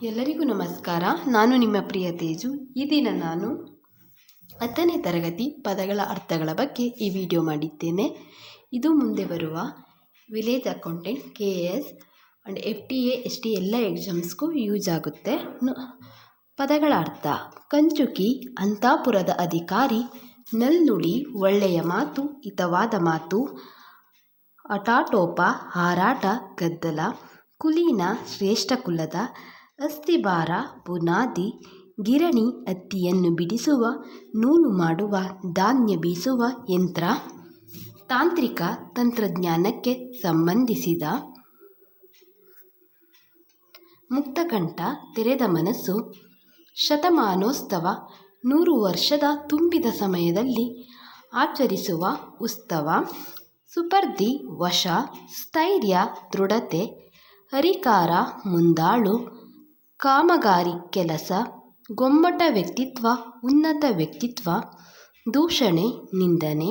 ಎಲ್ಲರಿಗೂ ನಮಸ್ಕಾರ. ನಾನು ನಿಮ್ಮ ಪ್ರಿಯ ತೇಜು. ಈ ದಿನ ನಾನು 10ನೇ ತರಗತಿ ಪದಗಳ ಅರ್ಥಗಳ ಬಗ್ಗೆ ಈ ವಿಡಿಯೋ ಮಾಡಿದ್ದೇನೆ. ಇದು ಮುಂದೆ ಬರುವ village accountant, KAS and FTA ST ಎಲ್ಲ ಎಕ್ಸಾಮ್ಸ್ಗೂ ಯೂಸ್ ಆಗುತ್ತೆ. ಪದಗಳ ಅರ್ಥ: ಕಂಚುಕಿ, ಅಂತಾಪುರದ ಅಧಿಕಾರಿ, ನಲ್ನುಡಿ, ಒಳ್ಳೆಯ ಮಾತು, ಹಿತವಾದ ಮಾತು, ಅಟಾಟೋಪ, ಹಾರಾಟ, ಗದ್ದಲ, ಕುಲೀನ, ಶ್ರೇಷ್ಠ ಕುಲದ, ಅಸ್ತಿಭಾರ, ಬುನಾದಿ, ಗಿರಣಿ, ಹತ್ತಿಯನ್ನು ಬಿಡಿಸುವ, ನೂಲು ಮಾಡುವ, ಧಾನ್ಯ ಬೀಸುವ ಯಂತ್ರ, ತಾಂತ್ರಿಕ, ತಂತ್ರಜ್ಞಾನಕ್ಕೆ ಸಂಬಂಧಿಸಿದ, ಮುಕ್ತಕಂಠ, ತೆರೆದ ಮನಸ್ಸು, ಶತಮಾನೋತ್ಸವ, 100 ವರ್ಷದ ತುಂಬಿದ ಸಮಯದಲ್ಲಿ ಆಚರಿಸುವ ಉತ್ಸವ, ಸುಪರ್ದಿ, ವಶ, ಸ್ಥೈರ್ಯ, ದೃಢತೆ, ಹರಿಕಾರ, ಮುಂದಾಳು, ಕಾಮಗಾರಿ, ಕೆಲಸ, ಗೊಮ್ಮಟ ವ್ಯಕ್ತಿತ್ವ, ಉನ್ನತ ವ್ಯಕ್ತಿತ್ವ, ದೂಷಣೆ, ನಿಂದನೆ,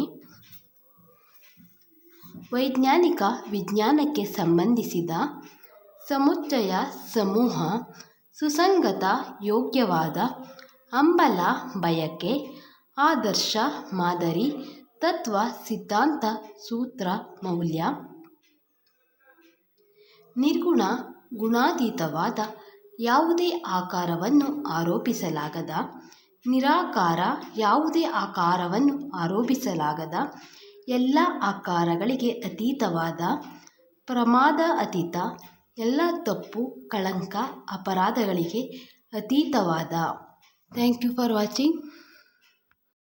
ವೈಜ್ಞಾನಿಕ, ವಿಜ್ಞಾನಕ್ಕೆ ಸಂಬಂಧಿಸಿದ, ಸಮುಚ್ಚಯ, ಸಮೂಹ, ಸುಸಂಗತ, ಯೋಗ್ಯವಾದ, ಹಂಬಲ, ಬಯಕೆ, ಆದರ್ಶ, ಮಾದರಿ, ತತ್ವ, ಸಿದ್ಧಾಂತ, ಸೂತ್ರ, ಮೌಲ್ಯ, ನಿರ್ಗುಣ, ಗುಣಾತೀತವಾದ, ಯಾವುದೇ ಆಕಾರವನ್ನು ಆರೋಪಿಸಲಾಗದ, ನಿರಾಕಾರ, ಯಾವುದೇ ಆಕಾರವನ್ನು ಆರೋಪಿಸಲಾಗದ, ಎಲ್ಲ ಆಕಾರಗಳಿಗೆ ಅತೀತವಾದ, ಪ್ರಮಾದ ಅತೀತ, ಎಲ್ಲ ತಪ್ಪು, ಕಳಂಕ, ಅಪರಾಧಗಳಿಗೆ ಅತೀತವಾದ. Thank you for watching.